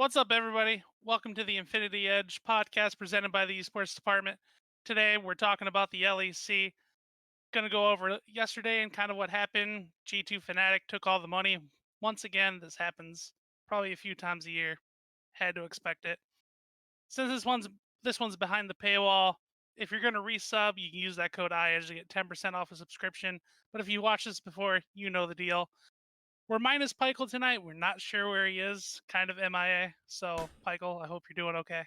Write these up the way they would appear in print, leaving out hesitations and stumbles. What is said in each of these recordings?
What's up, everybody? Welcome to the Infinity Edge podcast presented by the Esports Department. Today, we're talking about the LEC. Going to go over yesterday and kind of what happened. G2 Fnatic took all the money. Once again, this happens probably a few times a year. Had to expect it. Since this one's behind the paywall, if you're going to resub, you can use that code IEDGE to get 10% off a subscription. But if you watched this before, you know the deal. We're minus Pykel tonight. We're not sure where he is, kind of MIA. So, Pykel, I hope you're doing okay.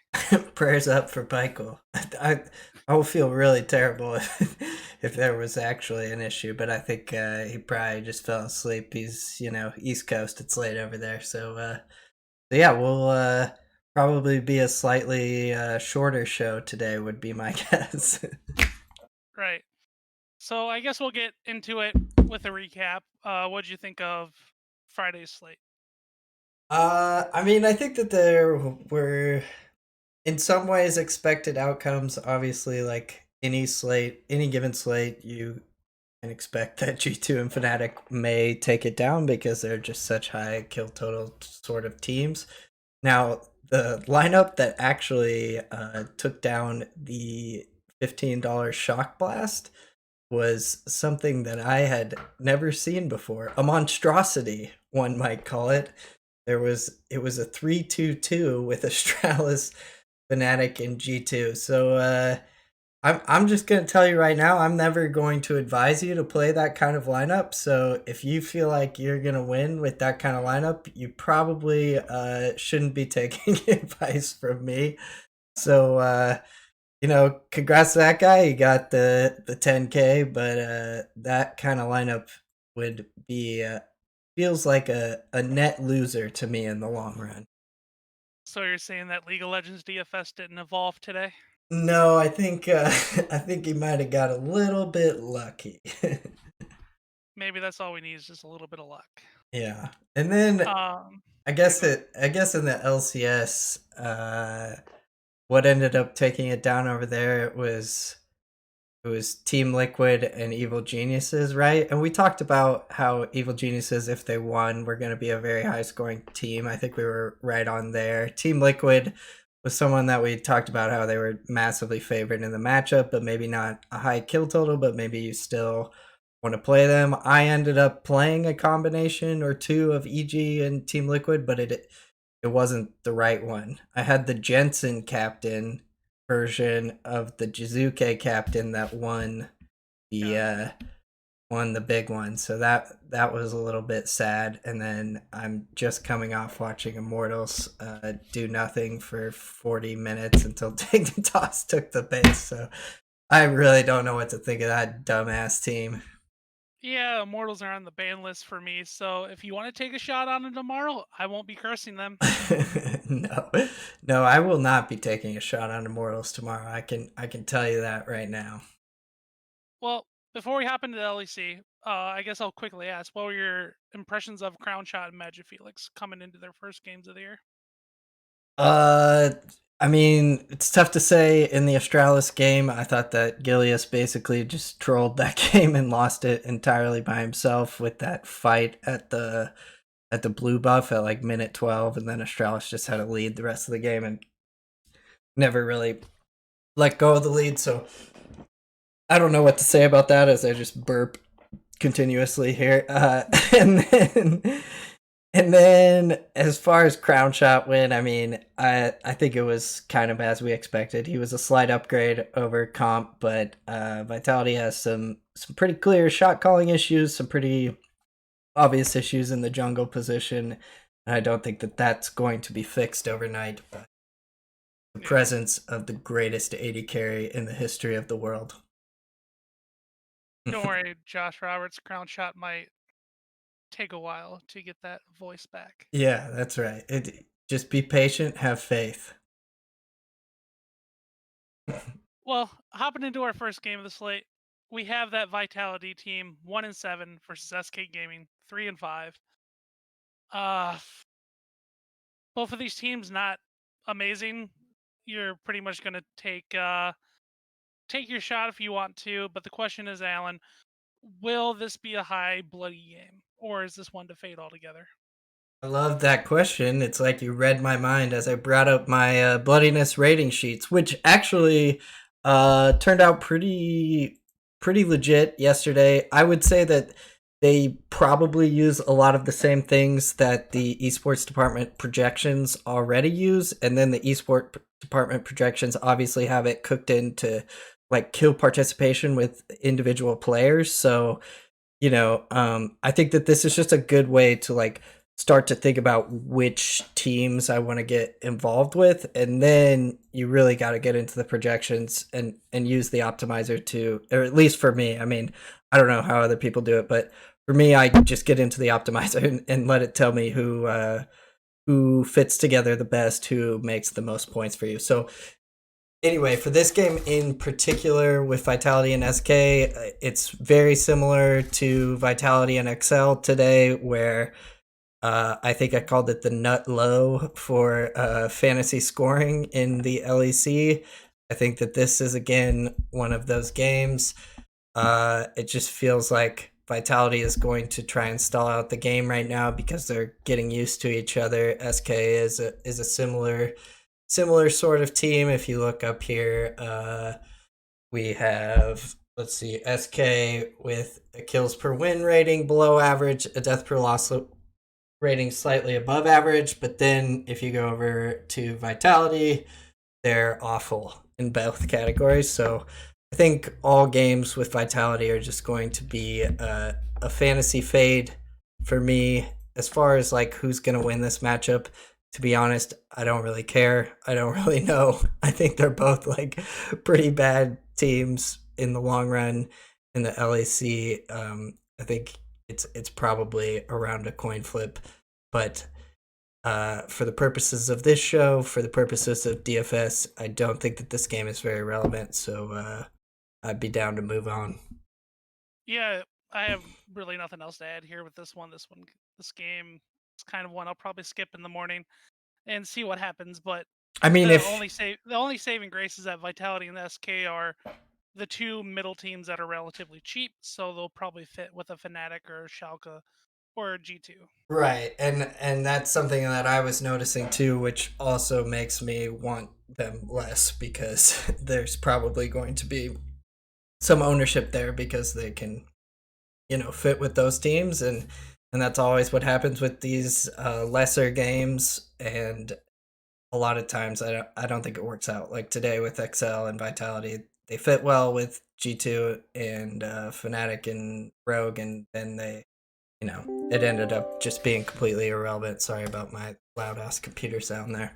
Prayers up for Michael. I will feel really terrible if there was actually an issue, but I think he probably just fell asleep. He's East Coast. It's late over there, so yeah, we'll probably be a slightly shorter show today. Would be my guess. Right. So, I guess we'll get into it with a recap. What'd you think of Friday's slate? I mean, I think that there were in some ways expected outcomes. Obviously, like any given slate, you can expect that G2 and Fnatic may take it down because they're just such high kill total sort of teams. Now, the lineup that actually took down the $15 Shock Blast was something that I had never seen before. A monstrosity, one might call it. It was a 3-2-2 with Astralis, Fnatic, and G2. So I'm just gonna tell you right now, I'm never going to advise you to play that kind of lineup. So if you feel like you're gonna win with that kind of lineup, you probably shouldn't be taking advice from me. So congrats to that guy. He got the 10K, but that kind of lineup would be feels like a net loser to me in the long run. So, you're saying that League of Legends DFS didn't evolve today? No, I think I think he might have got a little bit lucky. Maybe that's all we need is just a little bit of luck. Yeah. And then Yeah, go ahead. I guess in the LCS, what ended up taking it down over there it was Team Liquid and Evil Geniuses, right? And we talked about how Evil Geniuses, if they won, were going to be a very high scoring team. I think we were right on there. Team Liquid was someone that we talked about how they were massively favored in the matchup, but maybe not a high kill total, but maybe you still want to play them. I ended up playing a combination or two of EG and Team Liquid, but it wasn't the right one. I had the Jensen captain version of the Jizuke captain that Gotcha. the won the big one. So that was a little bit sad. And then I'm just coming off watching Immortals do nothing for 40 minutes until Dignitas took the base. So I really don't know what to think of that dumbass team. Yeah, Immortals are on the ban list for me, so if you want to take a shot on them tomorrow, I won't be cursing them. No, no, I will not be taking a shot on Immortals tomorrow. I can tell you that right now. Well, before we hop into the LEC, I guess I'll quickly ask, what were your impressions of Crown Shot and Magic Felix coming into their first games of the year? Uh, I mean, it's tough to say in the Astralis game. I thought that Gilius basically just trolled that game and lost it entirely by himself with that fight at the blue buff at like minute 12, and then Astralis just had a lead the rest of the game and never really let go of the lead. So I don't know what to say about that as I just burp continuously here. And then and then as far as Crown Shot win, I mean, I think it was kind of as we expected. He was a slight upgrade over Comp, but Vitality has some pretty clear shot calling issues, some pretty obvious issues in the jungle position. And I don't think that that's going to be fixed overnight by the Yeah. presence of the greatest AD carry in the history of the world. Don't worry, Josh Roberts, Crown Shot might take a while to get that voice back. Yeah, that's right. Just be patient, have faith. Well, hopping into our first game of the slate, we have that Vitality team 1-7 versus SK Gaming 3-5. Uh, both of these teams not amazing. You're pretty much going to take your shot if you want to, but the question is, Alan, will this be a high bloody game, or is this one to fade altogether? I love that question. It's like you read my mind as I brought up my bloodiness rating sheets, which actually turned out pretty legit yesterday. I would say that they probably use a lot of the same things that the esports department projections already use, and then the esports department projections obviously have it cooked into like kill participation with individual players. So I think that this is just a good way to like start to think about which teams I want to get involved with, and then you really got to get into the projections and use the optimizer to, or at least for me. I mean, I don't know how other people do it, but for me, I just get into the optimizer and let it tell me who fits together the best, who makes the most points for you. So anyway, for this game in particular with Vitality and SK, it's very similar to Vitality and XL today, where I think I called it the nut low for fantasy scoring in the LEC. I think that this is, again, one of those games. It just feels like Vitality is going to try and stall out the game right now because they're getting used to each other. SK is a similar sort of team. If you look up here, we have, let's see, SK with a kills per win rating below average, a death per loss rating slightly above average. But then if you go over to Vitality, they're awful in both categories. So I think all games with Vitality are just going to be a fantasy fade for me. As far as like who's going to win this matchup, to be honest, I don't really care. I don't really know. I think they're both like pretty bad teams in the long run in the LAC. I think it's probably around a coin flip, but for the purposes of this show, for the purposes of DFS, I don't think that this game is very relevant. So I'd be down to move on. Yeah, I have really nothing else to add here with this one. This game is kind of one I'll probably skip in the morning and see what happens. But I mean, the only saving grace is that Vitality and SK are the two middle teams that are relatively cheap, so they'll probably fit with a Fnatic or a Schalke or a G2. right, and that's something that I was noticing too, which also makes me want them less because there's probably going to be some ownership there because they can, fit with those teams, and that's always what happens with these lesser games. And a lot of times I don't think it works out. Like today with XL and Vitality, they fit well with G2 and Fnatic and Rogue, and then it ended up just being completely irrelevant. Sorry about my loud ass computer sound there.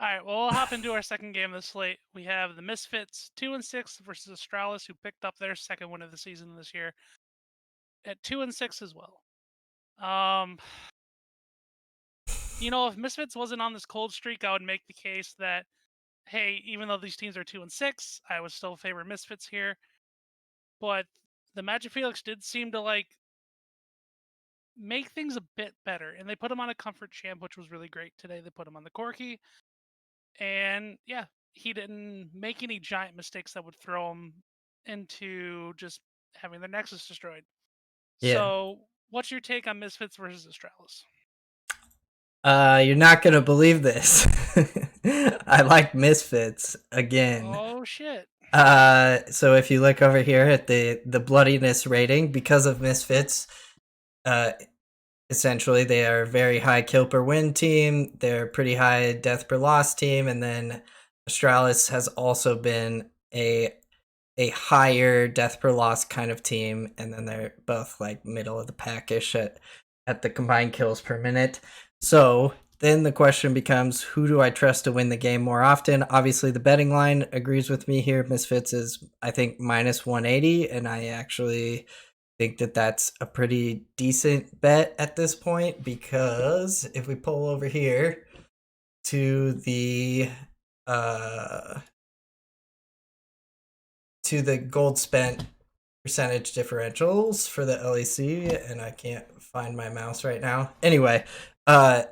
All right, well, we'll hop into our second game of the slate. We have the Misfits 2-6 versus Astralis, who picked up their second win of the season this year at 2-6 as well. If Misfits wasn't on this cold streak, I would make the case that, hey, even though these teams are 2-6, I would still favor Misfits here. But the Magic Felix did seem to make things a bit better, and they put him on a comfort champ, which was really great today. They put him on the Corki, and yeah, he didn't make any giant mistakes that would throw him into just having their Nexus destroyed. Yeah. So, what's your take on Misfits versus Astralis? You're not gonna believe this. I like Misfits again. Oh shit. So if you look over here at the bloodiness rating, because of Misfits, essentially they are a very high kill per win team. They're a pretty high death per loss team, and then Astralis has also been a higher death per loss kind of team, and then they're both like middle of the packish at the combined kills per minute. So then the question becomes, who do I trust to win the game more often? Obviously, the betting line agrees with me here. Misfits is, I think, minus 180, and I actually think that that's a pretty decent bet at this point, because if we pull over here to the gold spent percentage differentials for the LEC, and I can't find my mouse right now. Anyway, the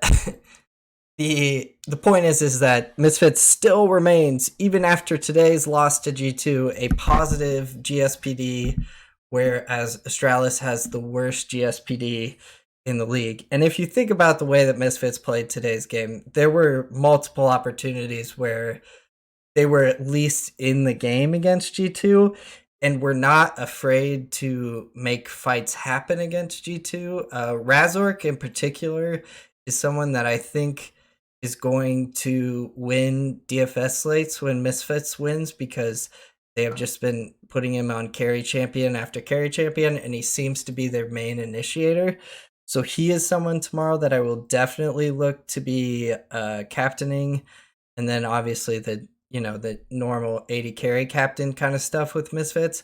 point is that Misfits still remains, even after today's loss to G2, a positive GSPD, whereas Astralis has the worst GSPD in the league. And if you think about the way that Misfits played today's game, there were multiple opportunities where they were at least in the game against G2 and were not afraid to make fights happen against G2. Razork in particular is someone that I think is going to win DFS slates when Misfits wins, because they have just been putting him on carry champion after carry champion, and he seems to be their main initiator. So he is someone tomorrow that I will definitely look to be captaining. And then obviously the normal 80 carry captain kind of stuff with Misfits.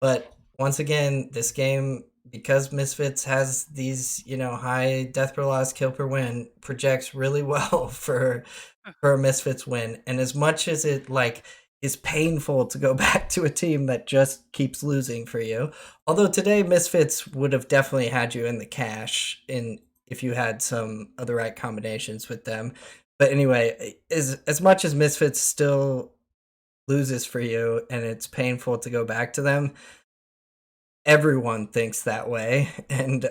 But once again, this game, because Misfits has these, high death per loss, kill per win, projects really well for a Misfits win. And as much as it is painful to go back to a team that just keeps losing for you, although today Misfits would have definitely had you in the cash if you had some of the right combinations with them. But anyway, as much as Misfits still loses for you and it's painful to go back to them, everyone thinks that way. And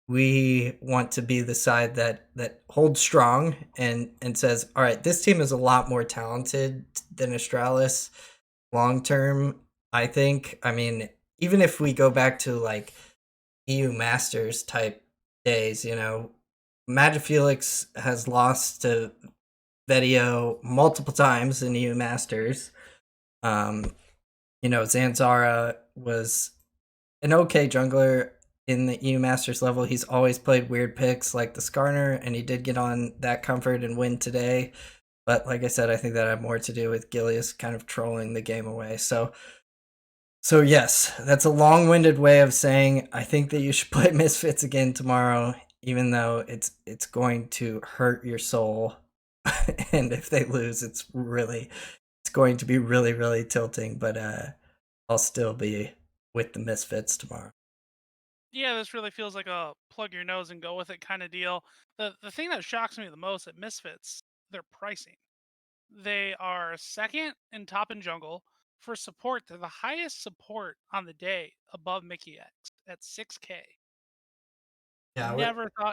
we want to be the side that holds strong and says, all right, this team is a lot more talented than Astralis long term, I think. I mean, even if we go back to like EU Masters type days, Magic Felix has lost to Vetio multiple times in EU Masters. Zanzara was an okay jungler in the EU Masters level. He's always played weird picks like the Skarner, and he did get on that comfort and win today. But like I said, I think that had more to do with Gilius kind of trolling the game away. So yes, that's a long-winded way of saying I think that you should play Misfits again tomorrow, even though it's going to hurt your soul. And if they lose, it's going to be really, really tilting. But I'll still be with the Misfits tomorrow. Yeah, this really feels like a plug your nose and go with it kind of deal. The thing that shocks me the most at Misfits, their pricing. They are second and top in jungle. For support, they're the highest support on the day above Mickey X at 6K. Yeah,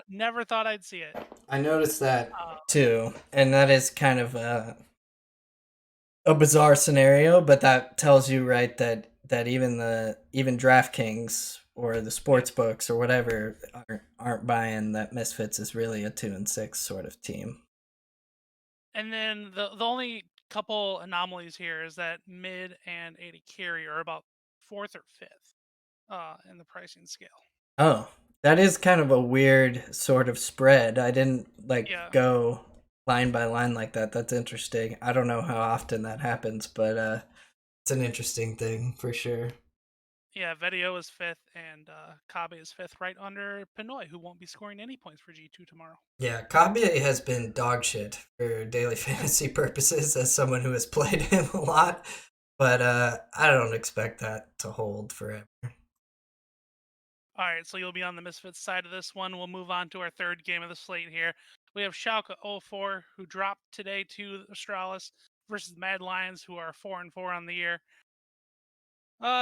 Never thought I'd see it. I noticed that too, and that is kind of a bizarre scenario, but that tells you, right, that even DraftKings or the sports books or whatever aren't buying that Misfits is really a 2-6 sort of team. And then the only couple anomalies here is that mid and 80 carry are about fourth or fifth in the pricing scale. Oh, that is kind of a weird sort of spread. I didn't go line by line like that. That's interesting. I don't know how often that happens, but it's an interesting thing for sure. Yeah, Vetio is fifth, and Kabe is fifth, right under Pinoy, who won't be scoring any points for G2 tomorrow. Yeah, Kabe has been dog shit for daily fantasy purposes as someone who has played him a lot, but I don't expect that to hold forever. All right, so you'll be on the Misfits side of this one. We'll move on to our third game of the slate here. We have Schalke 04, who dropped today to Astralis, versus Mad Lions, who are 4-4 on the year.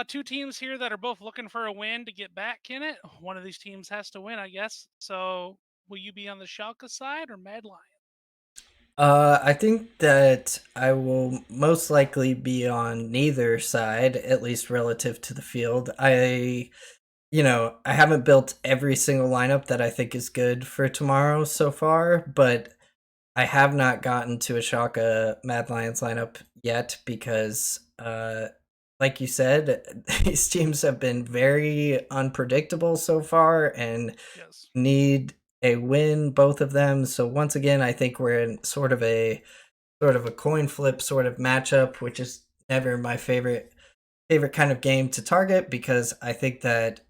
Two teams here that are both looking for a win to get back in it. One of these teams has to win, I guess. So, will you be on the Schalke side or Mad Lions? I think that I will most likely be on neither side, at least relative to the field. I haven't built every single lineup that I think is good for tomorrow so far, but I have not gotten to a Schalke Mad Lions lineup yet because, like you said, these teams have been very unpredictable so far and need a win, both of them. So once again, I think we're in sort of a coin flip sort of matchup, which is never my favorite kind of game to target, because I think that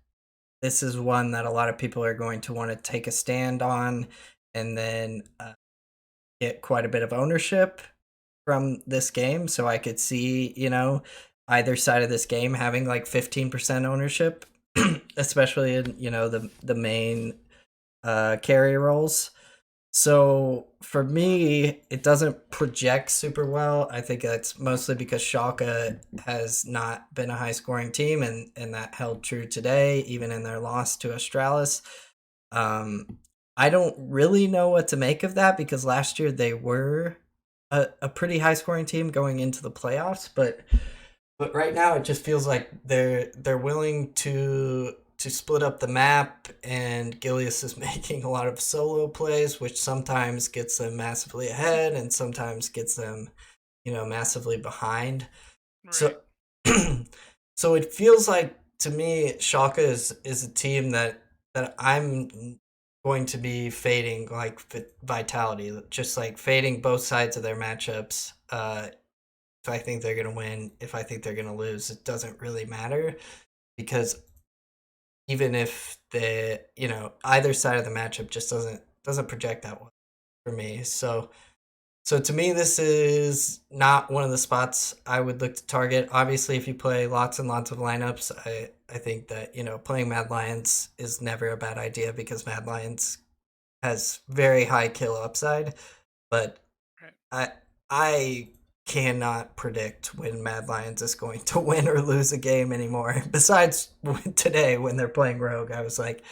this is one that a lot of people are going to want to take a stand on and then get quite a bit of ownership from this game. So I could see, either side of this game having like 15% ownership, especially in, the main carry roles. So for me, it doesn't project super well. I think that's mostly because Schalke has not been a high scoring team, and that held true today, even in their loss to Astralis. I don't really know what to make of that because last year they were a pretty high scoring team going into the playoffs, but right now it just feels like they're willing to split up the map, and Gilius is making a lot of solo plays, which sometimes gets them massively ahead and sometimes gets them, massively behind. Right. So so it feels like to me Schalke is a team that I'm going to be fading like Vitality, just like fading both sides of their matchups. If I think they're going to win, if I think they're going to lose, it doesn't really matter because even if the either side of the matchup just doesn't project that well for me. So to me, this is not one of the spots I would look to target. Obviously, if you play lots and lots of lineups, I think that playing Mad Lions is never a bad idea because Mad Lions has very high kill upside. But Right. I cannot predict when Mad Lions is going to win or lose a game anymore. Besides today when they're playing Rogue, I was like,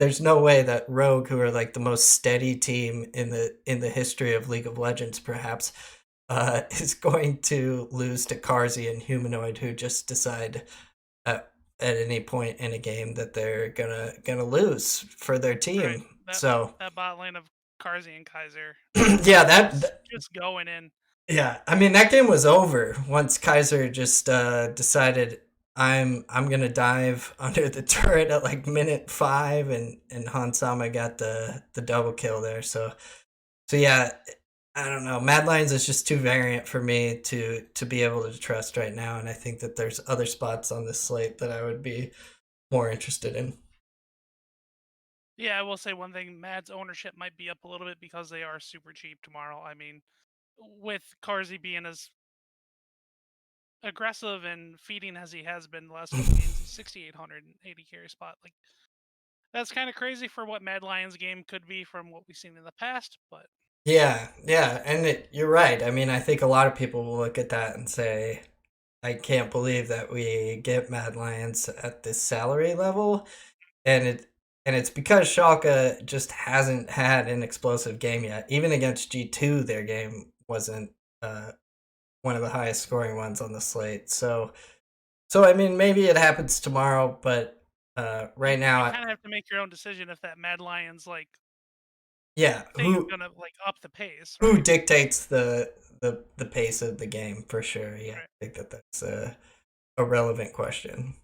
there's no way that Rogue, who are like the most steady team in the history of League of Legends, perhaps, is going to lose to Carzzy and Humanoid, who just decide at any point in a game that they're gonna lose for their Right. team. That So that bot lane of Carzzy and Kaiser, yeah, just going in. yeah, I mean that game was over once Kaiser just decided I'm gonna dive under the turret at like minute 5, and Hansama got the double kill there. So yeah, I don't know. Mad Lions is just too variant for me to be able to trust right now, and I think that there's other spots on this slate that I would be more interested in. Yeah, I will say one thing: Mad's ownership might be up a little bit because they are super cheap tomorrow. I mean, with Carzzy being as aggressive and feeding as he has been the last couple games, he's 6,880 carry spot. Like that's kind of crazy for what Mad Lions game could be from what we've seen in the past. But Yeah, yeah, and you're right. I mean, I think a lot of people will look at that and say, I can't believe that we get Mad Lions at this salary level, and it's because Schalke just hasn't had an explosive game yet. Even against G2, their game wasn't uh, one of the highest scoring ones on the slate. So I mean, maybe it happens tomorrow, but right you now, kind of have to make your own decision if that Mad Lions like yeah, thing is gonna like up the pace, who right? dictates the pace of the game for sure? Yeah, Right. I think that that's a relevant question.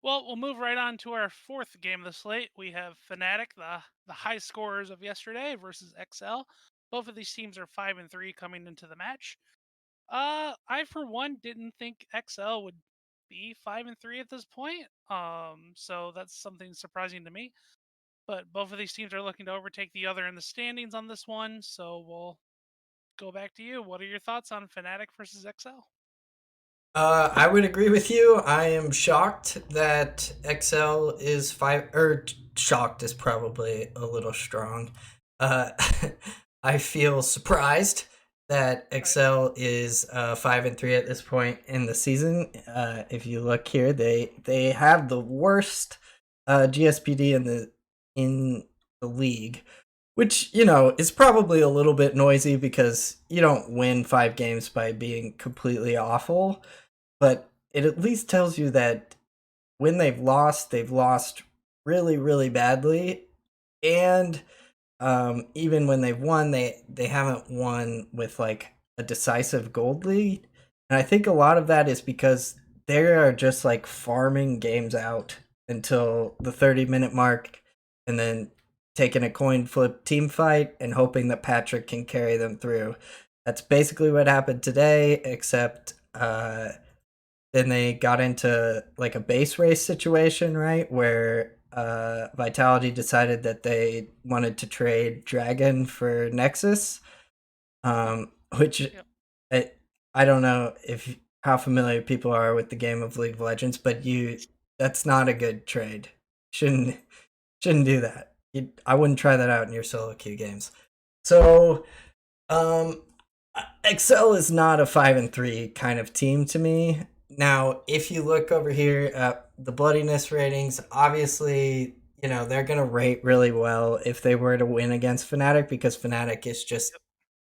Well, we'll move right on to our fourth game of the slate. We have Fnatic, the high scorers of yesterday, versus XL. Both of these teams are 5-3 coming into the match. I for one didn't think XL would be 5-3 at this point. So that's something surprising to me. But both of these teams are looking to overtake the other in the standings on this one. So we'll go back to you. What are your thoughts on Fnatic versus XL? I would agree with you. I am shocked that XL is five, or shocked is probably a little strong. Uh, I feel surprised that Right. XL is 5-3 at this point in the season. If you look here, they have the worst GSPD in the league, which is probably a little bit noisy because you don't win 5 games by being completely awful, but it at least tells you that when they've lost really, really badly, and even when they've won, they haven't won with like a decisive gold lead. And I think a lot of that is because they are just like farming games out until the 30-minute mark, and then taking a coin flip team fight and hoping that Patrick can carry them through. That's basically what happened today, except then they got into like a base race situation, right? Where Vitality decided that they wanted to trade Dragon for Nexus, which Yep. I, I don't know if how familiar people are with the game of League of Legends, but that's not a good trade. Shouldn't shouldn't do that. I wouldn't try that out in your solo queue games. So um, Excel is not a 5-3 kind of team to me. Now, if you look over here at the bloodiness ratings, obviously they're gonna rate really well if they were to win against Fnatic because Fnatic is just Yep.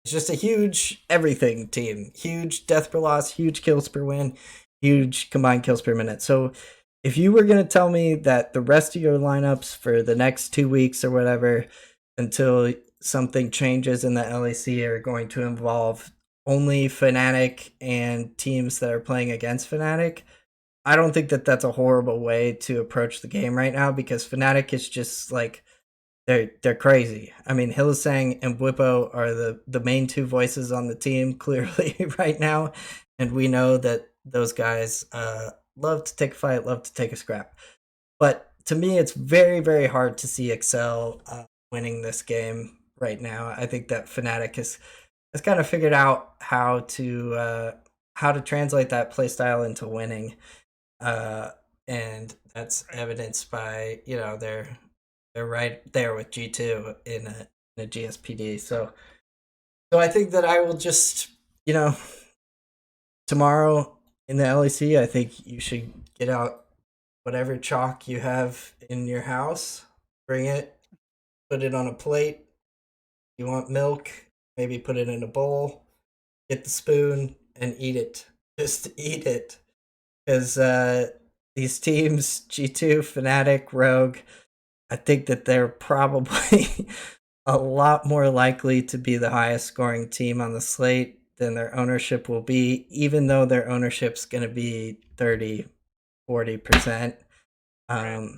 it's just a huge everything team. Huge death per loss, huge kills per win, huge combined kills per minute. So if you were gonna tell me that the rest of your lineups for the next 2 weeks or whatever until something changes in the LEC are going to involve only Fnatic and teams that are playing against Fnatic, I don't think that that's a horrible way to approach the game right now because Fnatic is just like they're crazy. I mean, Hylissang and Bwipo are the main two voices on the team clearly right now, and we know that those guys love to take a fight, love to take a scrap. But to me, it's very very hard to see Excel winning this game right now. I think that Fnatic has kind of figured out how to translate that playstyle into winning, uh, and that's Right. evidenced by they're right there with G2 in a GSPD. So I think that I will just you know tomorrow in the LEC, I think you should get out whatever chalk you have in your house, bring it, put it on a plate. You want milk, maybe put it in a bowl, get the spoon and eat it. Just eat it because these teams, G2, Fnatic, Rogue, I think that they're probably a lot more likely to be the highest scoring team on the slate than their ownership will be, even though their ownership's going to be 30, 40%. Right.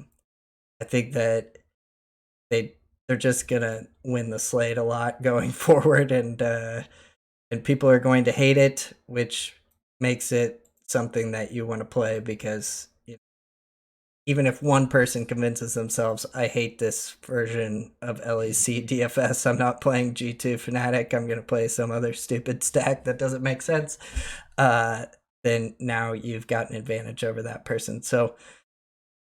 I think that they're just going to win the slate a lot going forward, and people are going to hate it, which makes it something that you want to play because even if one person convinces themselves, I hate this version of LEC DFS, I'm not playing G2 Fnatic, I'm going to play some other stupid stack that doesn't make sense, uh, then now you've got an advantage over that person. So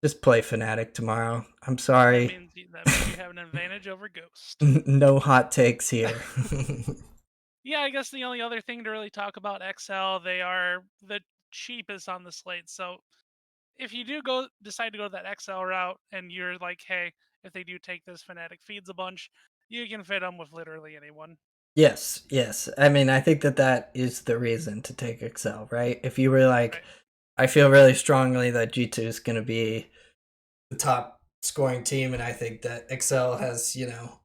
just play Fnatic tomorrow. I'm sorry. That means you have an advantage over Ghost. No hot takes here. Yeah, I guess the only other thing to really talk about XL, they are the cheapest on the slate. So if you do decide to go that XL route, and you're like, hey, if they do take this, Fnatic feeds a bunch, you can fit them with literally anyone. Yes, yes. I mean, I think that that is the reason to take Excel, right? If you were like, Right. I feel really strongly that G2 is going to be the top scoring team, and I think that Excel has,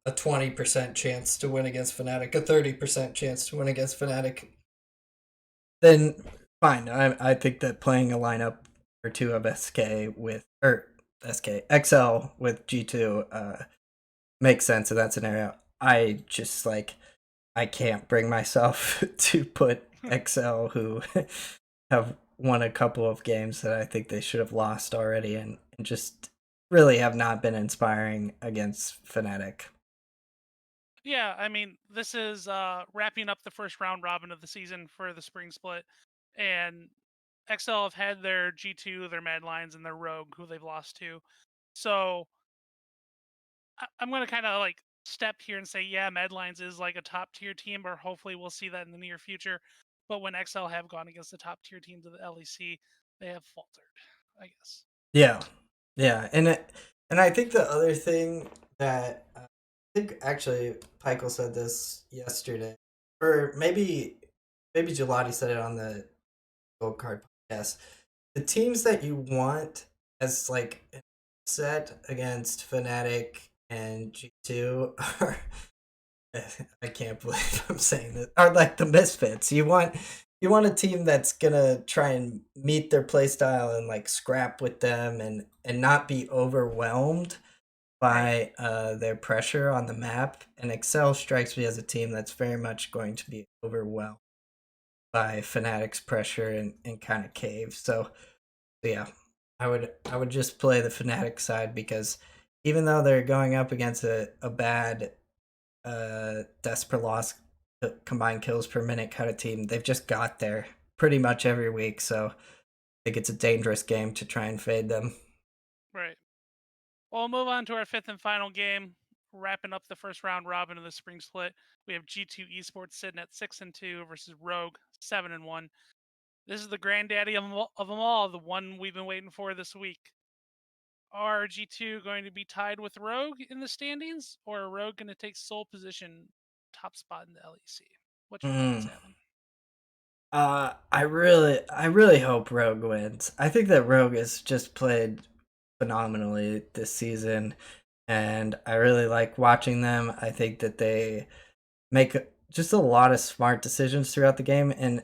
a 20% chance to win against Fnatic, a 30% chance to win against Fnatic, then fine. I think that playing a lineup or two of SK with, or SK, XL with G2 makes sense in that scenario. I just like, I can't bring myself to put XL, who have won a couple of games that I think they should have lost already, and just really have not been inspiring against Fnatic. Yeah, I mean, this is wrapping up the first round robin of the season for the spring split, and XL have had their G2, their Mad Lions, and their Rogue, who they've lost to. So I'm going to kind of like step here and say, yeah, Mad Lions is like a top tier team, or hopefully we'll see that in the near future. But when XL have gone against the top tier teams of the LEC, they have faltered, I guess. Yeah, yeah, and I think the other thing that I think actually Michael said this yesterday, or maybe Gelati said it on the Gold Card podcast. The teams that you want as like an set against Fnatic and G2 are I can't believe I'm saying this. Are like the misfits. You want a team that's gonna try and meet their playstyle and like scrap with them and not be overwhelmed Right. by their pressure on the map. And Excel strikes me as a team that's very much going to be overwhelmed by Fnatic's pressure and kind of cave. So yeah, I would just play the Fnatic side because even though they're going up against a bad deaths per loss, combined kills per minute kind of team, they've just got there pretty much every week. So I think it's a dangerous game to try and fade them. Right. Well, we'll move on to our fifth and final game, wrapping up the first round robin of the spring split. We have G2 Esports sitting at 6-2 versus Rogue 7-1. This is the granddaddy of them all, the one we've been waiting for this week. Are G2 going to be tied with Rogue in the standings, or are Rogue going to take sole position, top spot in the LEC? What's your thoughts, Mm. Evan? I really hope Rogue wins. I think that Rogue has just played phenomenally this season, and I really like watching them. I think that they make just a lot of smart decisions throughout the game, and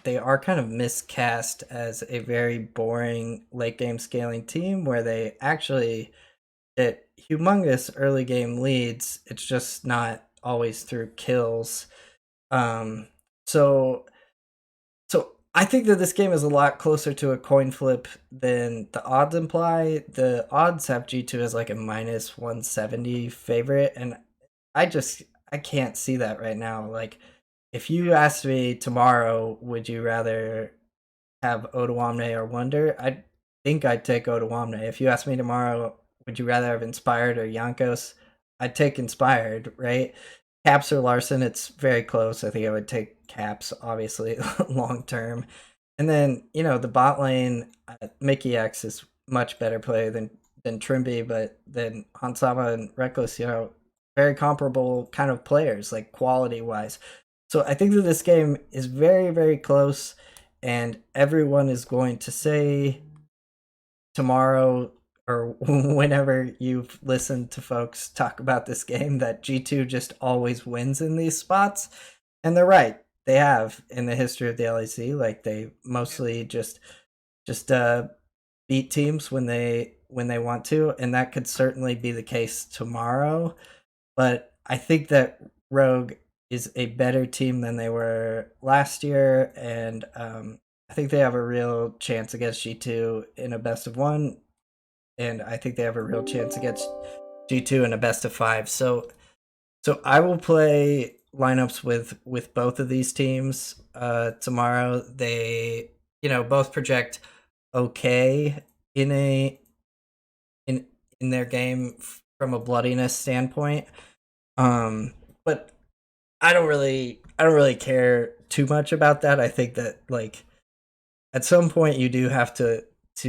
they are kind of miscast as a very boring late game scaling team where they actually get humongous early game leads. It's just not always through kills. Um, so so I think that this game is a lot closer to a coin flip than the odds imply. The odds have G2 as like a minus 170 favorite, and I just I can't see that right now. Like, if you Yeah. asked me tomorrow, would you rather have Odoamne or Wonder? I think I'd take Odoamne. If you asked me tomorrow, would you rather have Inspired or Yankos? I'd take Inspired, right? Caps or Larson, it's very close. I think I would take Caps, obviously, long term. And then, the bot lane, Mickey X is much better play than Trimby, but then Hansama and Reckless, very comparable kind of players, like quality wise. So I think that this game is very, very close, and everyone is going to say tomorrow or whenever you've listened to folks talk about this game that G2 just always wins in these spots. And they're right. They have in the history of the LEC. Like, they Yeah. mostly just beat teams when they want to, and that could certainly be the case tomorrow. But I think that Rogue is a better team than they were last year, and I think they have a real chance against G2 in a best of one, and I think they have a real chance against G2 in a best of five. So I will play lineups with both of these teams tomorrow. They both project okay in a in in their game from a bloodiness standpoint. But I don't really care too much about that. I think that, like, at some point you do have to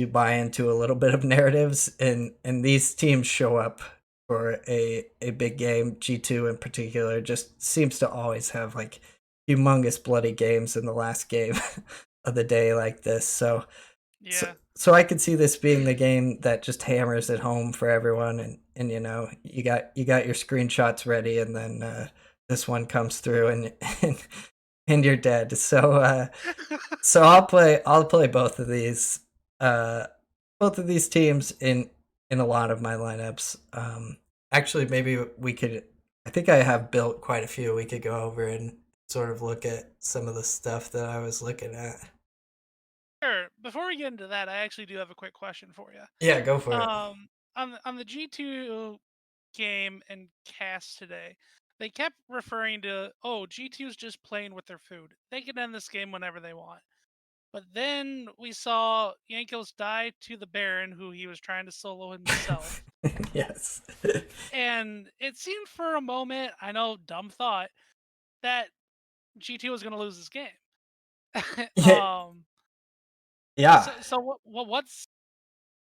buy into a little bit of narratives, and these teams show up for a big game. G2 in particular just seems to always have like humongous bloody games in the last game of the day like this. So Yeah. so I could see this being the game that just hammers it home for everyone, and you got your screenshots ready, and then this one comes through, and you're dead. So I'll play uh both of these teams in a lot of my lineups. Actually, maybe we could. I think I have built quite a few. We could go over and sort of look at some of the stuff that I was looking at. Sure. Before we get into that, I actually do have a quick question for you. Yeah, go for it. On the G2 game and cast today, they kept referring to, oh, G2 is just playing with their food. They can end this game whenever they want. But then we saw Yankos die to the Baron, who he was trying to solo himself. Yes. And it seemed for a moment, I know, dumb thought, that G2 was going to lose this game. Yeah. um, Yeah. so what's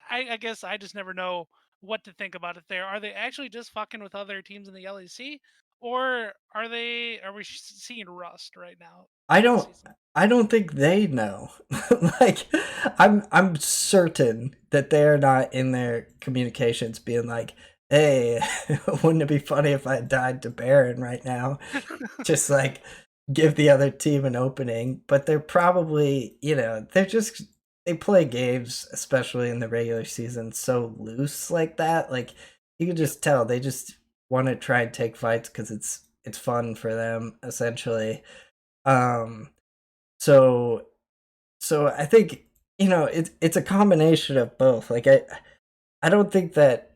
I guess I just never know what to think about it there. Are they actually just fucking with other teams in the LEC, or are we seeing rust right now I this don't season? I don't think they know. Like, I'm certain that they're not in their communications being like, "Hey, wouldn't it be funny if I died to Baron right now?" Just like give the other team an opening, but they're probably, they play games, especially in the regular season, so loose like that. Like, you can Yep. just tell they just want to try and take fights because it's fun for them, essentially. Um, so so I think, it's a combination of both. Like, I don't think that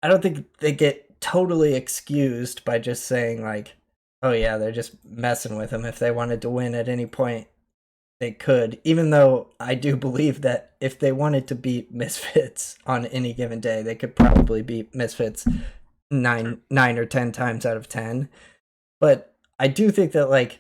I don't think they get totally excused by just saying like, "Oh yeah, they're just messing with him. If they wanted to win at any point, they could." Even though I do believe that if they wanted to beat Misfits on any given day, they could probably beat Misfits True. nine or 10 times out of 10. But I do think that, like,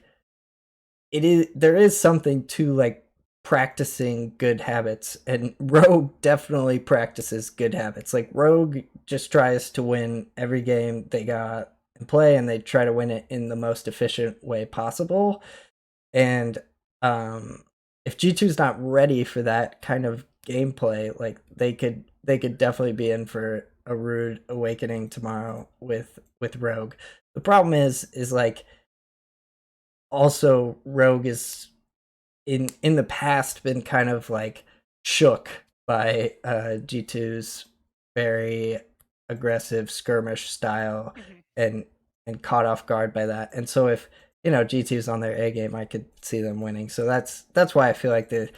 there is something to, like, practicing good habits, and Rogue definitely practices good habits. Like Rogue just tries to win every game they got in play, and they try to win it in the most efficient way possible. And if G2's not ready for that kind of gameplay, like they could definitely be in for a rude awakening tomorrow with Rogue. The problem is like also Rogue is in the past been kind of like shook by G2's very aggressive skirmish style, and caught off guard by that. And so if G2's on their A game, I could see them winning. So that's why I feel like the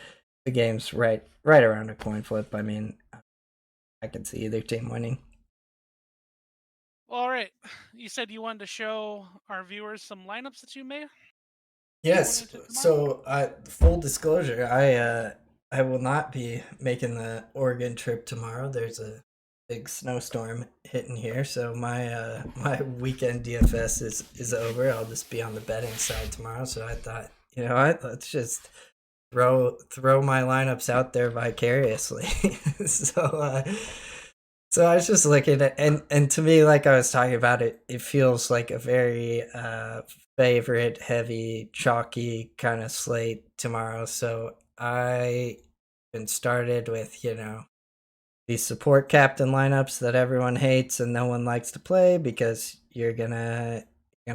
game's right around a coin flip. I mean, I could see either team winning. Well, all right. You said you wanted to show our viewers some lineups that you made. Yes. So, full disclosure, I will not be making the Oregon trip tomorrow. There's a big snowstorm hitting here, so my weekend DFS is over. I'll just be on the betting side tomorrow. So I thought, you know what, let's just throw my lineups out there vicariously. so so I was just looking at, and to me, like I was talking about, it feels like a very favorite heavy, chalky kind of slate tomorrow. So I been started with these support captain lineups that everyone hates and no one likes to play, because you're gonna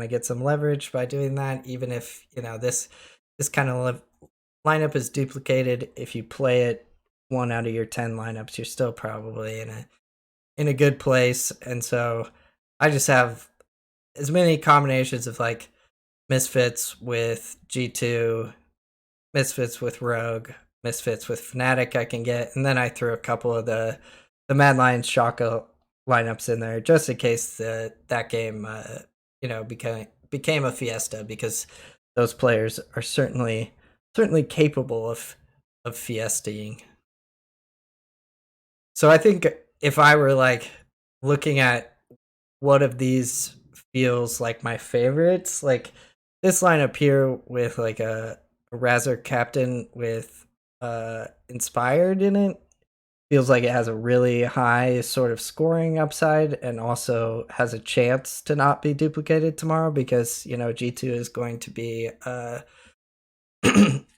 get some leverage by doing that, even if this kind of lineup is duplicated. If you play it 1 out of your 10 lineups, you're still probably in a good place. And so I just have as many combinations of like Misfits with G2, Misfits with Rogue, Misfits with Fnatic I can get, and then I threw a couple of the Mad Lions Shaka lineups in there just in case that game became a fiesta, because those players are certainly capable of fiestaing. So I think if I were like looking at what of these feels like my favorites, like this lineup here with like a Razor captain with Inspired in it, feels like it has a really high sort of scoring upside, and also has a chance to not be duplicated tomorrow, because G2 is going to be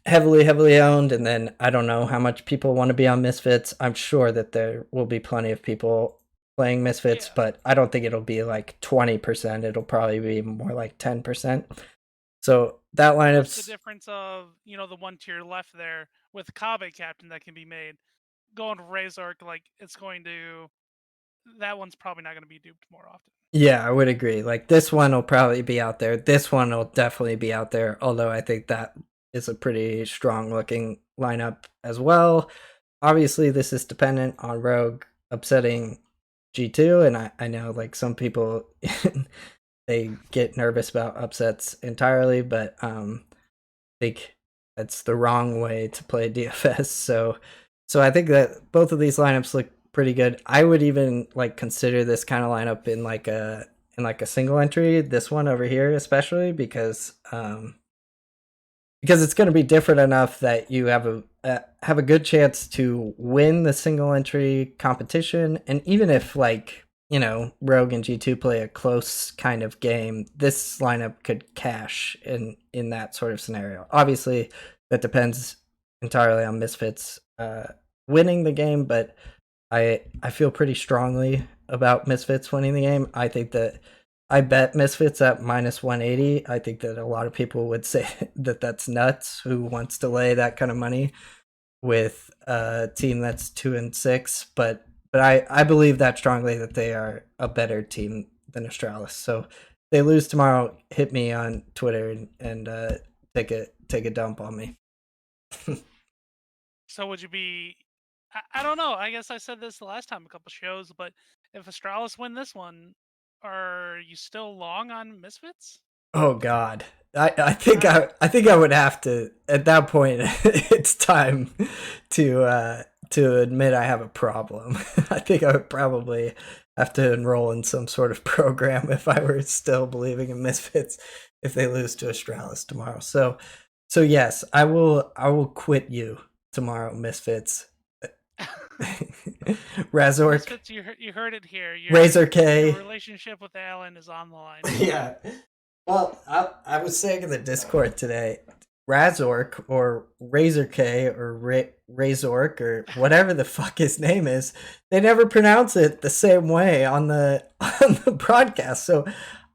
heavily owned, and then I don't know how much people want to be on Misfits. I'm sure that there will be plenty of people playing Misfits, but I don't think it'll be like 20%. It'll probably be more like 10%. So that lineup's the difference of the one tier left there with Kabe captain that can be made. Going to Razor, like that one's probably not going to be duped more often. Yeah, I would agree. Like this one will probably be out there. This one will definitely be out there. Although I think that is a pretty strong looking lineup as well. Obviously, this is dependent on Rogue upsetting G2, and I know like some people they get nervous about upsets entirely, but I think that's the wrong way to play DFS. So I think that both of these lineups look pretty good. I would even like consider this kind of lineup in like a single entry. This one over here, especially because it's going to be different enough that you have a good chance to win the single entry competition. And even if like Rogue and G2 play a close kind of game, this lineup could cash in that sort of scenario. Obviously, that depends entirely on Misfits winning the game, but I feel pretty strongly about Misfits winning the game. I think that I bet Misfits at minus 180. I think that a lot of people would say that that's nuts. Who wants to lay that kind of money with a team that's 2-6? But I believe that strongly, that they are a better team than Astralis. So if they lose tomorrow, hit me on Twitter and take a dump on me. So would you be? I don't know. I guess I said this the last time, a couple shows, but if Astralis win this one, are you still long on Misfits? Oh God, I think I would have to at that point. It's time to admit I have a problem. I think I would probably have to enroll in some sort of program if I were still believing in Misfits if they lose to Astralis tomorrow. So yes, I will quit you tomorrow, Misfits. Razork, Misfits, you heard it here. Razor Your K. relationship with Alan is on the line. Yeah. Well, I was saying in the Discord today, Razork or Razor K or Razork or whatever the fuck his name is, they never pronounce it the same way on the on the broadcast. So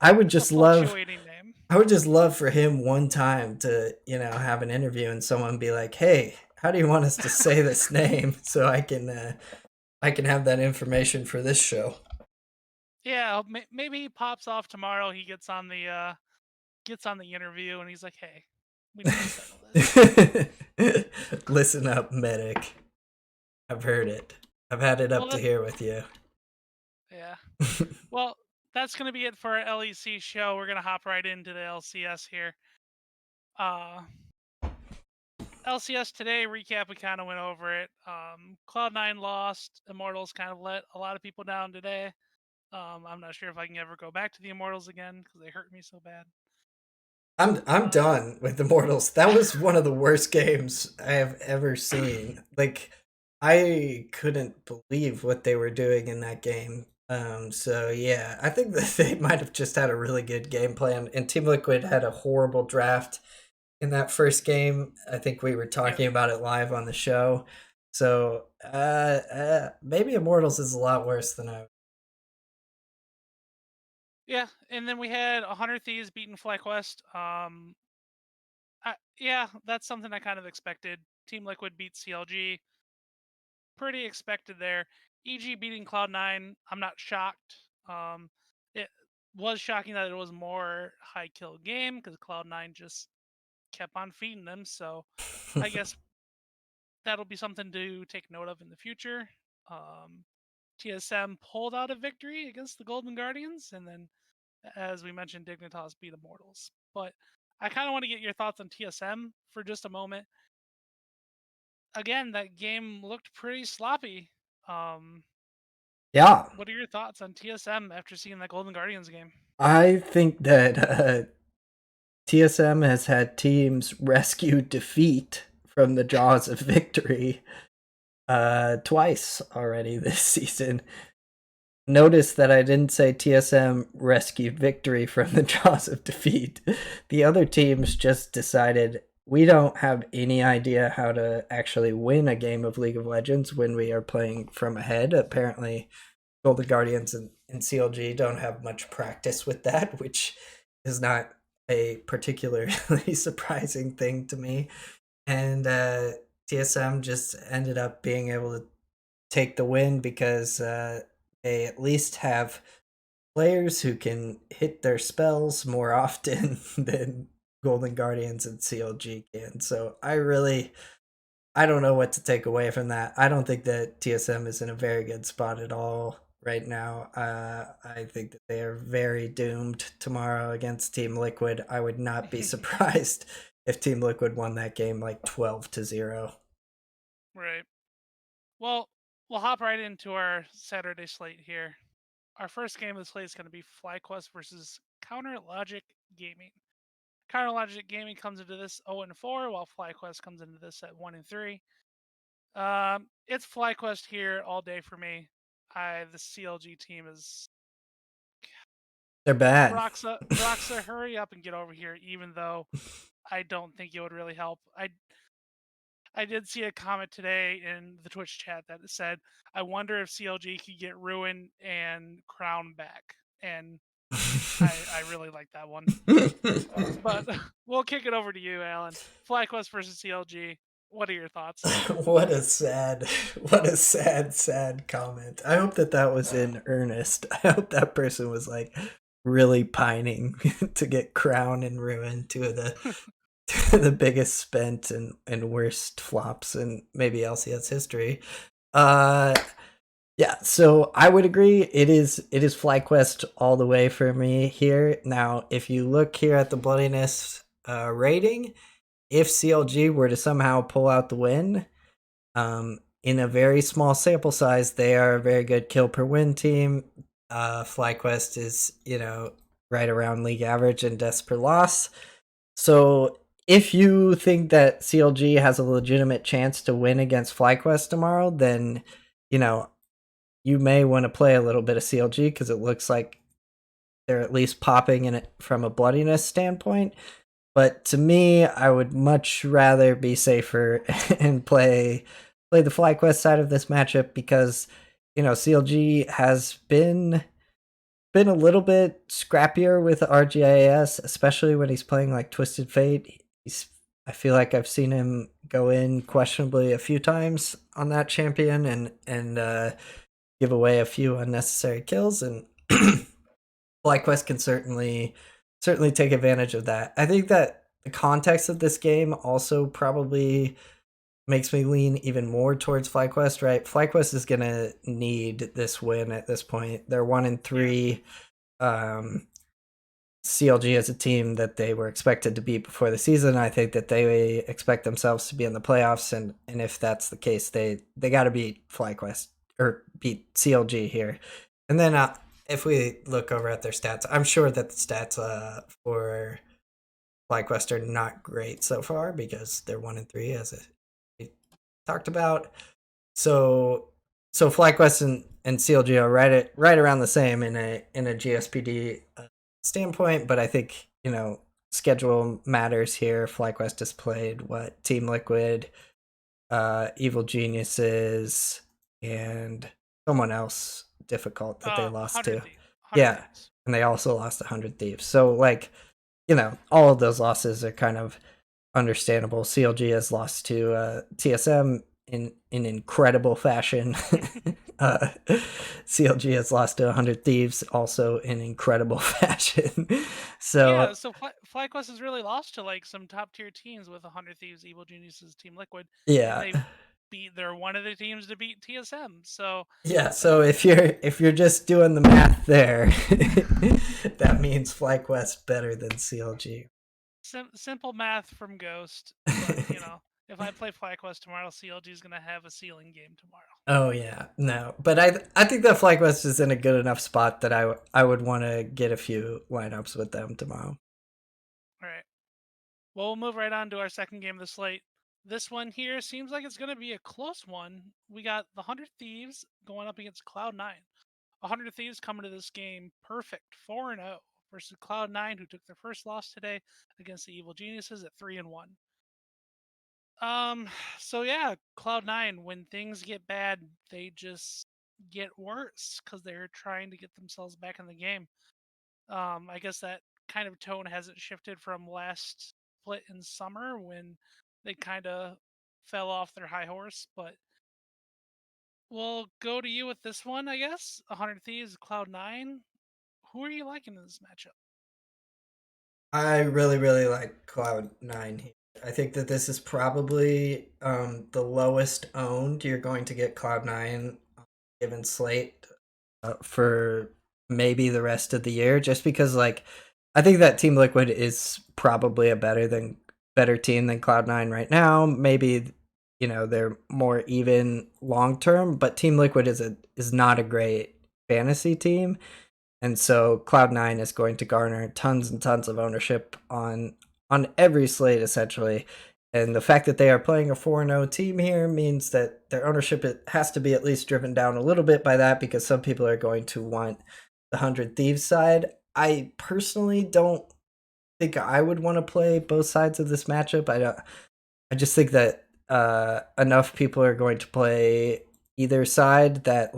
I would It's a just love fluctuating name. I would just love for him one time to, have an interview and someone be like, "Hey, how do you want us to say this name so I can have that information for this show." Yeah, maybe he pops off tomorrow. He gets on the interview, and he's like, "Hey, we need to settle this." Listen up, medic. I've heard it. I've had it up Well, to here with you. yeah. Well, that's gonna be it for our LEC show. We're gonna hop right into the LCS here. Uh, LCS today recap. We kind of went over it. Cloud9 lost. Immortals kind of let a lot of people down today. I'm not sure if I can ever go back to the Immortals again because they hurt me so bad. I'm done with Immortals. That was one of the worst games I have ever seen. Like, I couldn't believe what they were doing in that game. So yeah, I think that they might have just had a really good game plan, and Team Liquid had a horrible draft in that first game. I think we were talking about it live on the show. So maybe Immortals is a lot worse than I. Yeah, and then we had 100 Thieves beating FlyQuest. Yeah, that's something I kind of expected. Team Liquid beat CLG. Pretty expected there. EG beating Cloud9. I'm not shocked. It was shocking that it was more high kill game because Cloud9 just kept on feeding them. So I guess that'll be something to take note of in the future. TSM pulled out a victory against the Golden Guardians, and then, as we mentioned, Dignitas beat Immortals. But I kind of want to get your thoughts on TSM for just a moment. Again, that game looked pretty sloppy. Yeah, What are your thoughts on TSM after seeing that Golden Guardians game? I think that TSM has had teams rescue defeat from the jaws of victory twice already this season. Notice that I didn't say TSM rescued victory from the jaws of defeat. The other teams just decided we don't have any idea how to actually win a game of League of Legends when we are playing from ahead. Apparently, Golden Guardians and CLG don't have much practice with that, which is not a particularly surprising thing to me. And TSM just ended up being able to take the win because they at least have players who can hit their spells more often than Golden Guardians and CLG can. So I don't know what to take away from that. I don't think that TSM is in a very good spot at all right now. I think that they are very doomed tomorrow against Team Liquid. I would not be surprised if Team Liquid won that game like 12-0. Right. Well, we'll hop right into our Saturday slate here. Our first game of the slate is going to be FlyQuest versus Counter Logic Gaming. Counter Logic Gaming comes into this 0-4, while FlyQuest comes into this at 1-3. It's FlyQuest here all day for me. The CLG team is They're bad. Broxa, hurry up and get over here. Even though I don't think it would really help. I did see a comment today in the Twitch chat that said, "I wonder if CLG could get Ruin and Crown back." And I really like that one. But we'll kick it over to you, Alan. FlyQuest versus CLG. What are your thoughts? what a sad comment. I hope that was in earnest. I hope that person was like really pining to get Crown and Ruin, two of the biggest spent and worst flops in maybe LCS history. Yeah, so I would agree. It is FlyQuest all the way for me here. Now, if you look here at the bloodiness rating, if CLG were to somehow pull out the win, in a very small sample size, they are a very good kill per win team. FlyQuest is, right around league average in deaths per loss. So if you think that CLG has a legitimate chance to win against FlyQuest tomorrow, then you may want to play a little bit of CLG because it looks like they're at least popping in it from a bloodiness standpoint. But to me, I would much rather be safer and play the FlyQuest side of this matchup because CLG has been a little bit scrappier with RGIS, especially when he's playing like Twisted Fate. I feel like I've seen him go in questionably a few times on that champion and give away a few unnecessary kills, and FlyQuest can certainly take advantage of that. I think that the context of this game also probably makes me lean even more towards FlyQuest, right? FlyQuest is gonna need this win at this point. They're 1-3. CLG is a team that they were expected to beat before the season. I think that they expect themselves to be in the playoffs, and if that's the case, they got to beat FlyQuest or beat CLG here. And then if we look over at their stats, I'm sure that the stats for FlyQuest are not great so far because they're 1-3, as we talked about. So FlyQuest and CLG are right around the same in a GSPD standpoint, but I think schedule matters here. FlyQuest has played Team Liquid, Evil Geniuses, and someone else difficult that they lost to. Yeah, Thieves. And they also lost 100 Thieves. So all of those losses are kind of understandable. CLG has lost to TSM in incredible fashion. CLG has lost to 100 Thieves also in incredible fashion. So FlyQuest has really lost to like some top tier teams with 100 Thieves, Evil Geniuses, Team Liquid. Yeah, and they're one of the teams to beat TSM. So yeah, so if you're just doing the math there, that means FlyQuest better than CLG. Simple math from Ghost, but if I play FlyQuest tomorrow, CLG is gonna have a ceiling game tomorrow. Oh yeah, no, but I think that FlyQuest is in a good enough spot that I would want to get a few lineups with them tomorrow. All right. Well, we'll move right on to our second game of the slate. This one here seems like it's going to be a close one. We got the 100 Thieves going up against Cloud9. 100 Thieves coming to this game perfect, 4-0, versus Cloud9, who took their first loss today against the Evil Geniuses at 3-1. So yeah, Cloud9, when things get bad, they just get worse because they're trying to get themselves back in the game. I guess that kind of tone hasn't shifted from last split in summer when they kind of fell off their high horse, but we'll go to you with this one, I guess. 100 Thieves, Cloud9. Who are you liking in this matchup? I really, really like Cloud9 here. I think that this is probably the lowest owned you're going to get Cloud9 given slate for maybe the rest of the year, just because I think that Team Liquid is probably a better team than Cloud9 right now. Maybe they're more even long term, but Team Liquid is not a great fantasy team. And so Cloud9 is going to garner tons and tons of ownership on every slate, essentially. And the fact that they are playing a 4-0 team here means that their ownership has to be at least driven down a little bit by that, because some people are going to want the 100 Thieves side. I personally don't think I would want to play both sides of this matchup. I just think that enough people are going to play either side that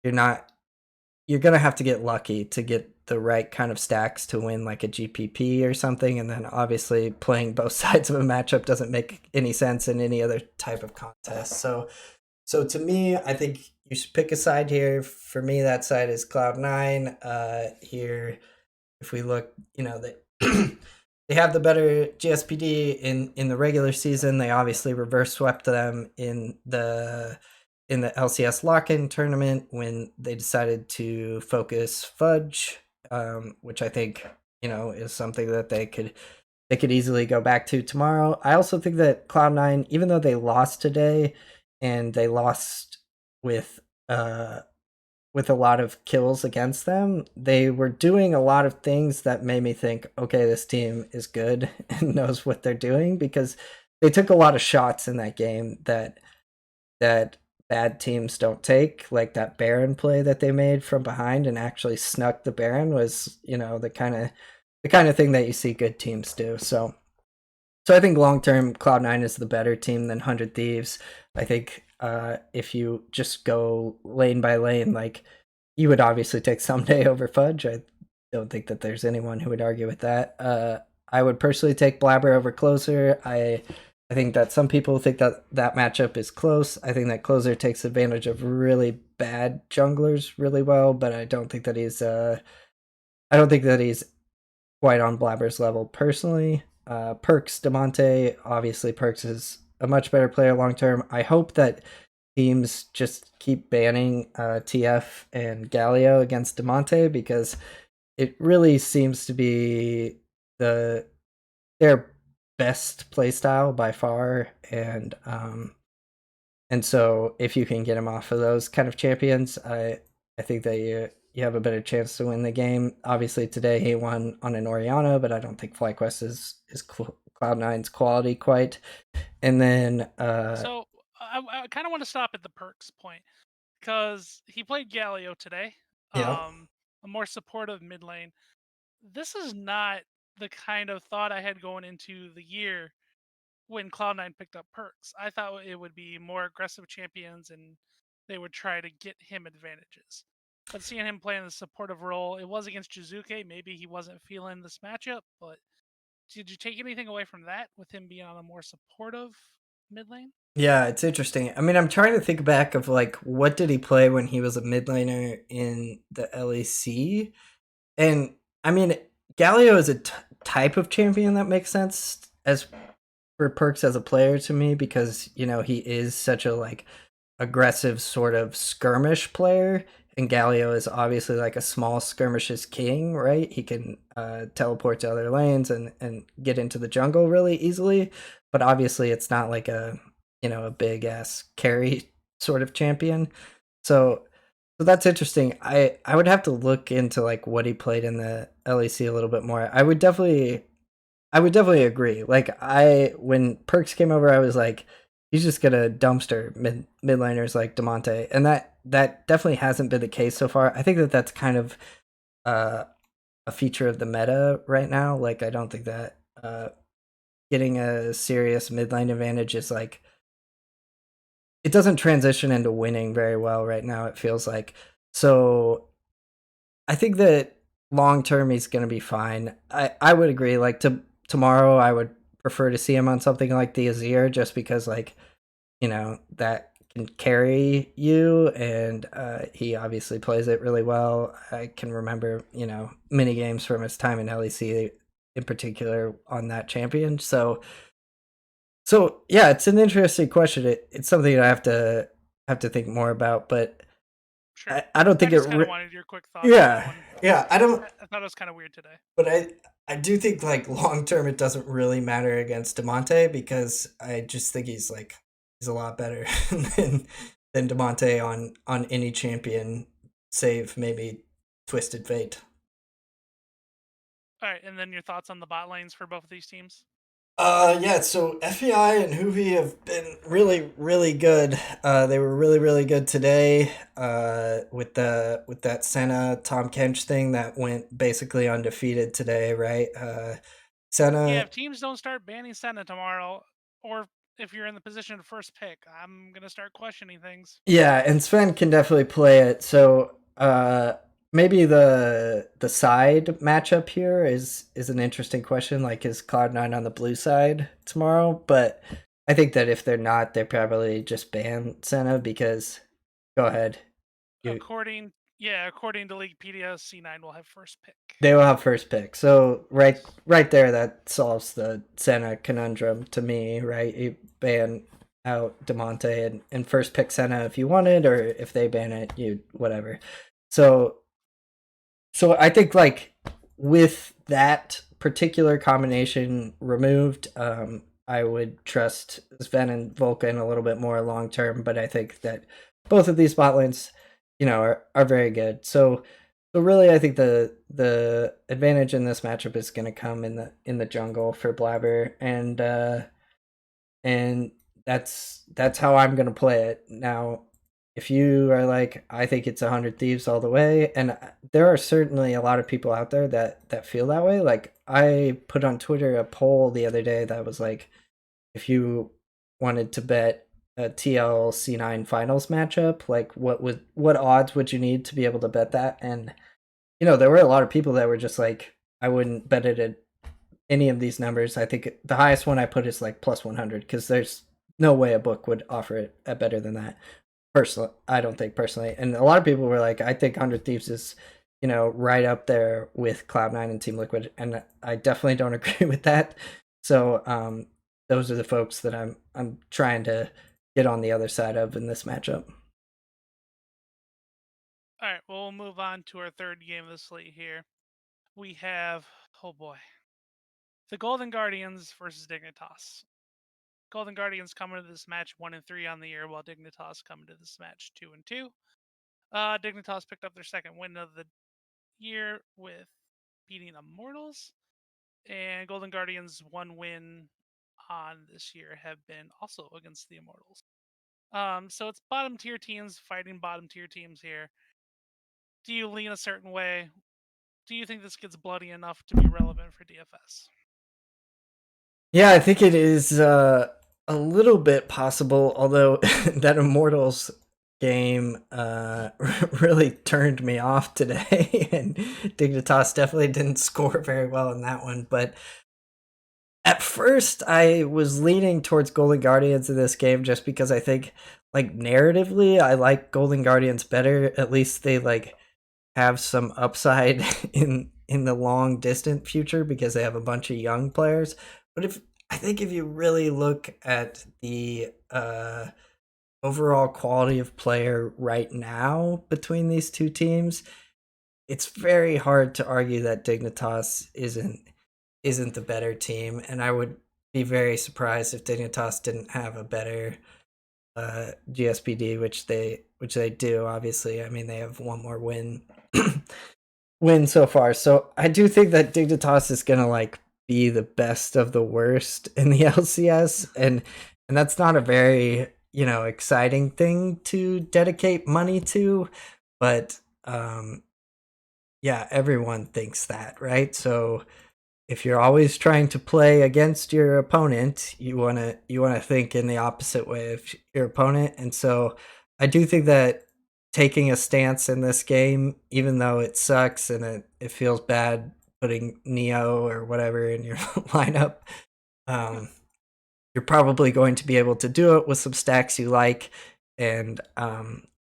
you're going to have to get lucky to get the right kind of stacks to win like a GPP or something. And then obviously playing both sides of a matchup doesn't make any sense in any other type of contest. So to me, I think you should pick a side here. For me, that side is Cloud9. Here, if we look, they have the better GSPD in the regular season. They obviously reverse swept them in the LCS lock-in tournament when they decided to focus Fudge, which I think is something that they could easily go back to tomorrow. I also think that Cloud9, even though they lost today and they lost with with a lot of kills against them, they were doing a lot of things that made me think, okay, this team is good and knows what they're doing, because they took a lot of shots in that game that bad teams don't take, like that Baron play that they made from behind and actually snuck the Baron was, the kind of thing that you see good teams do. So I think long term, Cloud9 is the better team than 100 Thieves. I think if you just go lane by lane, like you would obviously take Someday over Fudge. I don't think that there's anyone who would argue with that. I would personally take Blabber over Closer. I think that some people think that that matchup is close. I think that Closer takes advantage of really bad junglers really well, but I don't think that he's quite on Blabber's level personally. Perks, Demonte, obviously Perks is a much better player long term. I hope that teams just keep banning TF and Galio against Demonte, because it really seems to be their best playstyle by far, and so if you can get him off of those kind of champions, I think that you have a better chance to win the game. Obviously today he won on an Orianna, but I don't think FlyQuest is Cloud9's quality quite. And then So I kind of want to stop at the Perks point, because he played Galio today, yeah. a more supportive mid lane. This is not the kind of thought I had going into the year when Cloud9 picked up Perks. I thought it would be more aggressive champions and they would try to get him advantages. But seeing him play in the supportive role, it was against Jizuke. Maybe he wasn't feeling this matchup, but did you take anything away from that with him being on a more supportive mid lane? Yeah, it's interesting. I mean, I'm trying to think back of like what did he play when he was a mid laner in the LEC, and I mean, Galio is a type of champion that makes sense as for Perks as a player to me, because he is such a like aggressive sort of skirmish player, and Galio is obviously like a small skirmishes king, right? He can teleport to other lanes and get into the jungle really easily, but obviously it's not like a big ass carry sort of champion. So that's interesting. I would have to look into like what he played in the LEC a little bit more. I would definitely agree. Like when Perks came over, I was like, he's just gonna dumpster mid laners like Demonte, and that definitely hasn't been the case so far. I think that that's kind of uh, a feature of the meta right now. Like I don't think that getting a serious mid lane advantage is like, it doesn't transition into winning very well right now. It feels like. So I think that long term he's going to be fine. I would agree. Like tomorrow, I would prefer to see him on something like the Azir, just because like that can carry you, and he obviously plays it really well. I can remember mini games from his time in LEC in particular on that champion. So yeah, it's an interesting question. It's something that I have to think more about, but Sure. I don't I think just kind of wanted your quick thoughts on that yeah, one. yeah. I don't. I thought it was kind of weird today. But I do think like long term it doesn't really matter against Demonte, because I just think he's a lot better than Demonte on any champion, save maybe Twisted Fate. All right, and then your thoughts on the bot lanes for both of these teams? Yeah, so FEI and Hoovy have been really, really good. They were really, really good today. With that Senna Tom Kench thing that went basically undefeated today, right? Yeah, Senna, if teams don't start banning Senna tomorrow, or if you're in the position of first pick, I'm gonna start questioning things. yeah, and Sven can definitely play it. So maybe the side matchup here is an interesting question. Like, is Cloud9 on the blue side tomorrow? But I think that if they're not, they probably just ban Senna, because go ahead. You According to Leaguepedia, C9 will have first pick. They will have first pick. So right there, that solves the Senna conundrum to me, right? You ban out Demonte and first pick Senna if you wanted, or if they ban it, you whatever. So I think like with that particular combination removed, I would trust Sven and Vulcan a little bit more long term. But I think that both of these bot lanes are very good. So really, I think the advantage in this matchup is going to come in the jungle for Blabber, and that's how I'm going to play it. Now, if you are like, I think it's 100 Thieves all the way, and there are certainly a lot of people out there that feel that way. Like, I put on Twitter a poll the other day that was like, if you wanted to bet a TL C9 finals matchup, like what odds would you need to be able to bet that? And there were a lot of people that were just like, I wouldn't bet it at any of these numbers. I think the highest one I put is like plus 100 because there's no way a book would offer it at better than that. Personally, I don't think personally, and a lot of people were like, I think 100 Thieves is right up there with Cloud9 and Team Liquid, and I definitely don't agree with that. So those are the folks that I'm trying to get on the other side of in this matchup. All right, well, we'll move on to our third game of the slate here. We have, oh boy, the Golden Guardians versus Dignitas. Golden Guardians coming to this match 1-3 on the year, while Dignitas coming to this match 2-2. Dignitas picked up their second win of the year with beating Immortals, and Golden Guardians' one win on this year have been also against the Immortals. So it's bottom tier teams fighting bottom tier teams here. Do you lean a certain way? Do you think this gets bloody enough to be relevant for DFS? Yeah, I think it is a little bit possible, although that Immortals game really turned me off today, and Dignitas definitely didn't score very well in that one. But at first, I was leaning towards Golden Guardians in this game just because I think, like, narratively, I like Golden Guardians better. At least they like have some upside in the long distant future because they have a bunch of young players. But if you really look at the overall quality of player right now between these two teams, it's very hard to argue that Dignitas isn't the better team, and I would be very surprised if Dignitas didn't have a better GSPD, which they do. Obviously, I mean they have one more win so far. So I do think that Dignitas is gonna like be the best of the worst in the LCS, and that's not a very exciting thing to dedicate money to, but yeah, everyone thinks that, right? So if you're always trying to play against your opponent, you wanna think in the opposite way of your opponent, and so I do think that taking a stance in this game, even though it sucks and it feels bad putting Neo or whatever in your lineup, um, you're probably going to be able to do it with some stacks you like. And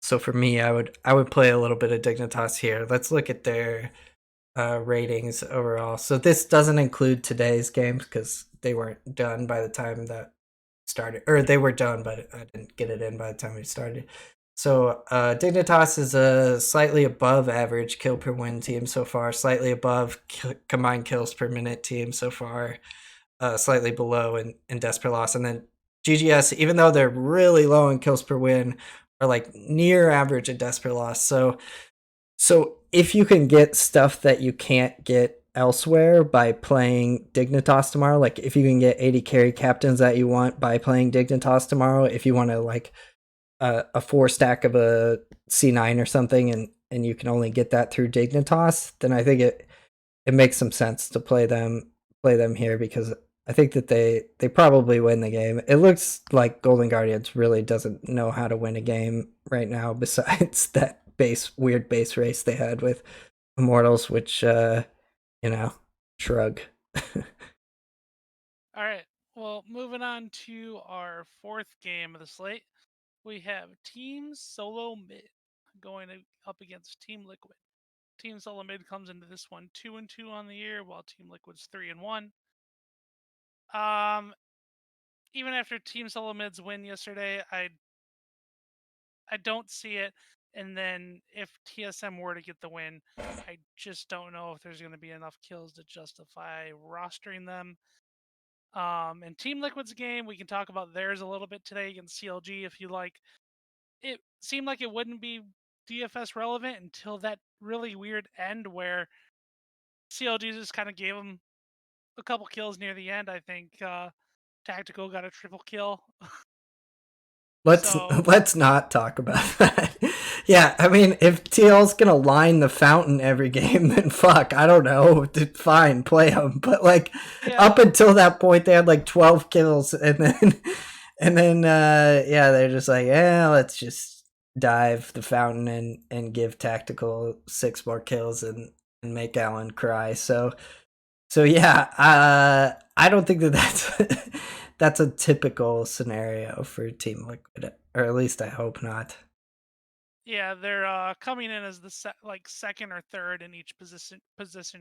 so for me, I would play a little bit of Dignitas here. Let's look at their ratings overall. So this doesn't include today's games because they weren't done by the time that started, or they were done, but I didn't get it in by the time we started. So Dignitas is a slightly above average kill per win team so far, slightly above combined kills per minute team so far, slightly below in Desperate Loss, and then GGS, even though they're really low in kills per win, are like near average in Desperate Loss. So if you can get stuff that you can't get elsewhere by playing Dignitas tomorrow, like if you can get 80 carry captains that you want by playing Dignitas tomorrow, if you want to like a 4 stack of a C9 or something, and you can only get that through Dignitas, then I think it makes some sense to play them here because I think that they probably win the game. It looks like Golden Guardians really doesn't know how to win a game right now besides that weird base race they had with Immortals, which shrug. All right, well, moving on to our fourth game of the slate, we have Team Solo Mid up against Team Liquid. Team Solo Mid comes into this one 2-2 on the year, while Team Liquid's 3-1. Um, Even after Team Solo Mid's win yesterday, I don't see it. And then if TSM were to get the win, I just don't know if there's going to be enough kills to justify rostering them. And Team Liquid's game, we can talk about theirs a little bit today against CLG if you like. It seemed like it wouldn't be DFS relevant until that really weird end where CLG just kind of gave him a couple kills near the end. I think Tactical got a triple kill. Let's So let's not talk about that. Yeah, I mean, if TL's gonna line the fountain every game, then fuck, I don't know, fine, play them. But like, up yeah, until that point, they had like 12 kills, and then yeah, they're just like, yeah, let's just dive the fountain and give Tactical 6 more kills and make Alan cry. So yeah, I don't think that that's a typical scenario for Team Liquid, or at least I hope not. yeah, they're coming in as the second or third in each position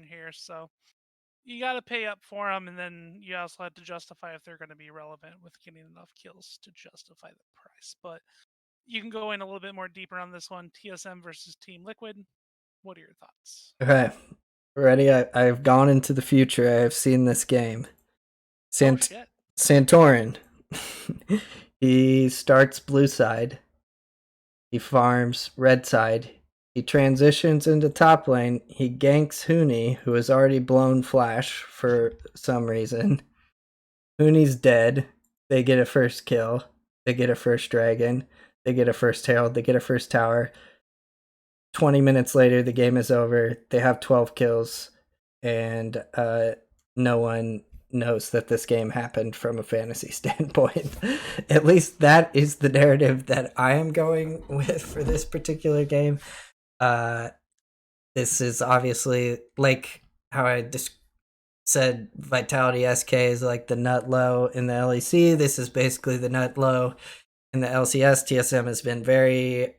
here. So you got to pay up for them, and then you also have to justify if they're going to be relevant with getting enough kills to justify the price. But you can go in a little bit more deeper on this one. TSM versus Team Liquid. What are your thoughts? Okay, ready? I've gone into the future. I have seen this game. Oh shit! Santorin. He starts blue side. He farms red side. He transitions into top lane. He ganks Huni, who has already blown Flash for some reason. Huni's dead. They get a first kill. They get a first dragon. They get a first herald. They get a first tower. 20 minutes later, the game is over. They have 12 kills, and no one knows that this game happened from a fantasy standpoint. At least that is the narrative that I am going with for this particular game. This is obviously like how I just said VIT-SK is like the nut low in the LEC. This is basically the nut low in the LCS. TSM has been very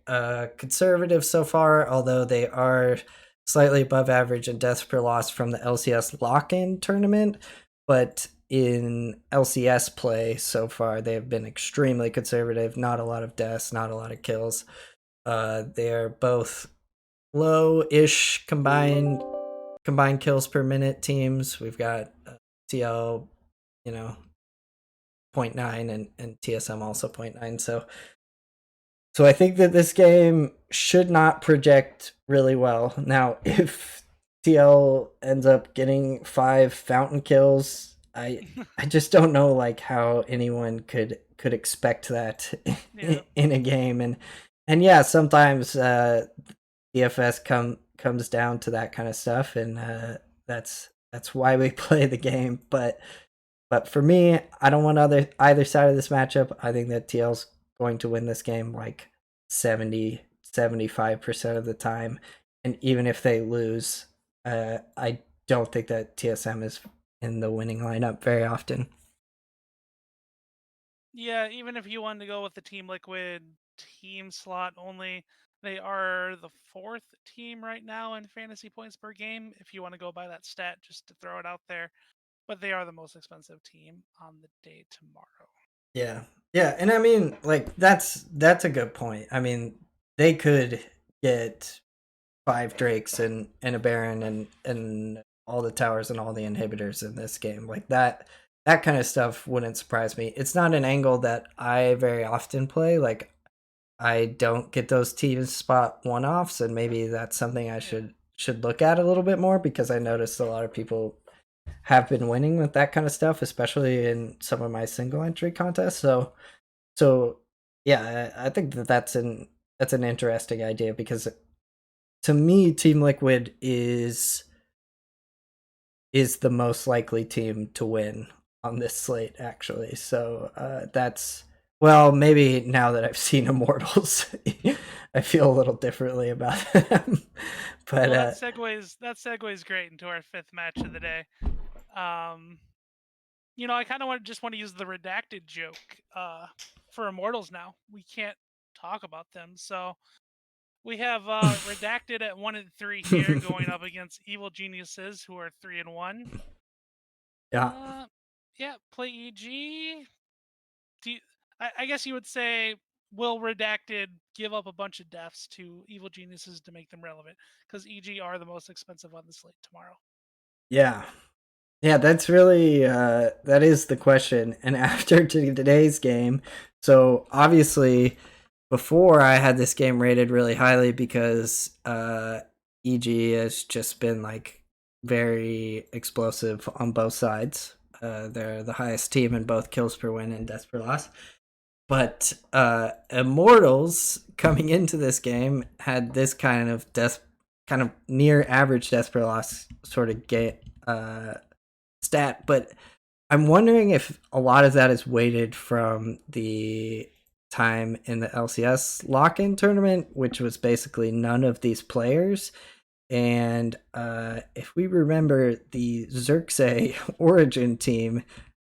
conservative so far, although they are slightly above average in deaths per loss from the LCS lock-in tournament. But in LCS play so far, they have been extremely conservative. Not a lot of deaths, not a lot of kills. They are both low-ish combined kills per minute teams. We've got TL, 0.9 and TSM also 0.9. So I think that this game should not project really well. Now, if TL ends up getting 5 fountain kills, I just don't know like how anyone could expect that Yeah. in a game. And yeah, sometimes DFS comes down to that kind of stuff, and that's why we play the game. But for me, I don't want either side of this matchup. I think that TL's going to win this game like 75% of the time. And even if they lose, I don't think that TSM is in the winning lineup very often. Yeah, even if you wanted to go with the Team Liquid team slot only, they are the 4th team right now in fantasy points per game. If you want to go by that stat, just to throw it out there, but they are the most expensive team on the day tomorrow. Yeah. Yeah, and I mean, like that's a good point. I mean, they could get 5 Drakes and a Baron and all the towers and all the inhibitors in this game. Like that kind of stuff wouldn't surprise me. It's not an angle that I very often play. Like I don't get those team spot one-offs, and maybe that's something I should look at a little bit more, because I noticed a lot of people have been winning with that kind of stuff, especially in some of my single entry contests. So yeah, I think that that's an interesting idea, because to me, Team Liquid is the most likely team to win on this slate, actually. So that's, well, maybe now that I've seen Immortals, I feel a little differently about them. But Well, that segues great into our 5th match of the day. I kind of just want to use the redacted joke for Immortals now. We can't talk about them, so we have redacted at 1-3 here, going up against Evil Geniuses, who are 3-1. yeah. Yeah, play EG. I guess you would say, will redacted give up a bunch of deaths to Evil Geniuses to make them relevant? Because EG are the most expensive on the slate tomorrow. Yeah. Yeah, that's really that is the question. And after today's game, so obviously before I had this game rated really highly because EG has just been like very explosive on both sides. They're the highest team in both kills per win and deaths per loss. But Immortals coming into this game had this kind of near average death per loss sort of stat. But I'm wondering if a lot of that is weighted from the time in the LCS lock-in tournament, which was basically none of these players. And if we remember the Xerxes Origin team,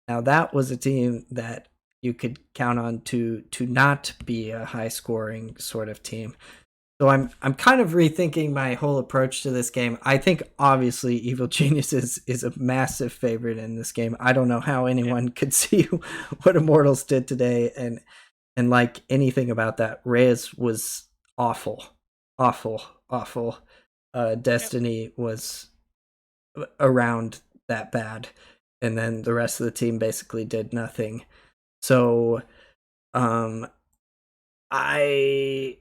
now that was a team that you could count on to not be a high scoring sort of team. So I'm kind of rethinking my whole approach to this game. I think obviously Evil Geniuses is a massive favorite in this game. I don't know how anyone could see what Immortals did today and like anything about that. Reyes was awful. Destiny was around that bad, and then the rest of the team basically did nothing. So I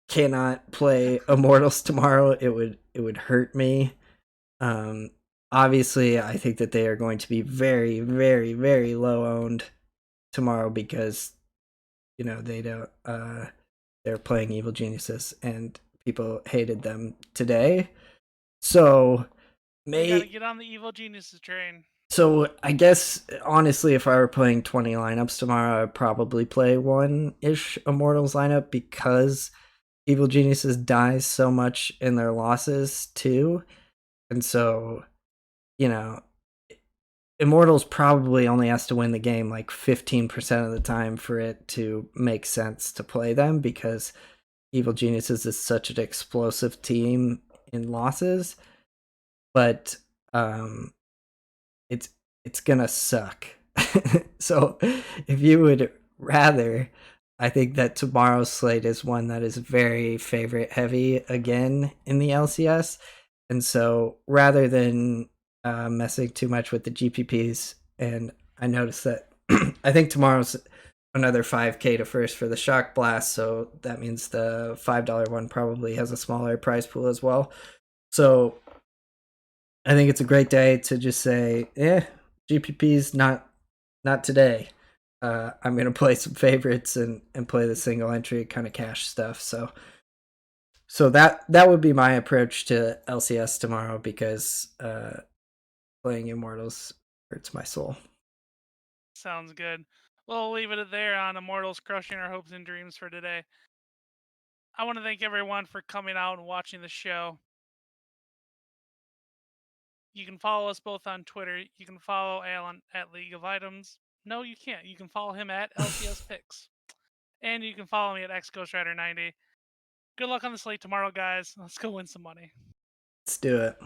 cannot play Immortals tomorrow. It would hurt me. Obviously I think that they are going to be very, very, very low owned tomorrow because they don't they're playing Evil Geniuses and people hated them today. So You gotta get on the Evil Geniuses train. So I guess honestly, if I were playing 20 lineups tomorrow, I'd probably play one-ish Immortals lineup because Evil Geniuses dies so much in their losses too. And so, Immortals probably only has to win the game like 15% of the time for it to make sense to play them because Evil Geniuses is such an explosive team in losses. But it's gonna suck. So if you would rather, I think that tomorrow's slate is one that is very favorite heavy again in the LCS. And so rather than messing too much with the GPPs, and I noticed that I think tomorrow's another 5K to first for the Shock Blast, so that means the $5 one probably has a smaller prize pool as well. So I think it's a great day to just say, GPP's not today. I'm gonna play some favorites and play the single entry kind of cash stuff. So that would be my approach to LCS tomorrow because playing Immortals hurts my soul. Sounds good. We'll leave it there on Immortals crushing our hopes and dreams for today. I want to thank everyone for coming out and watching the show. You can follow us both on Twitter. You can follow Alan at League of Items. No, you can't. You can follow him at LCS Picks. And you can follow me at XGhostRider90. Good luck on the slate tomorrow, guys. Let's go win some money. Let's do it.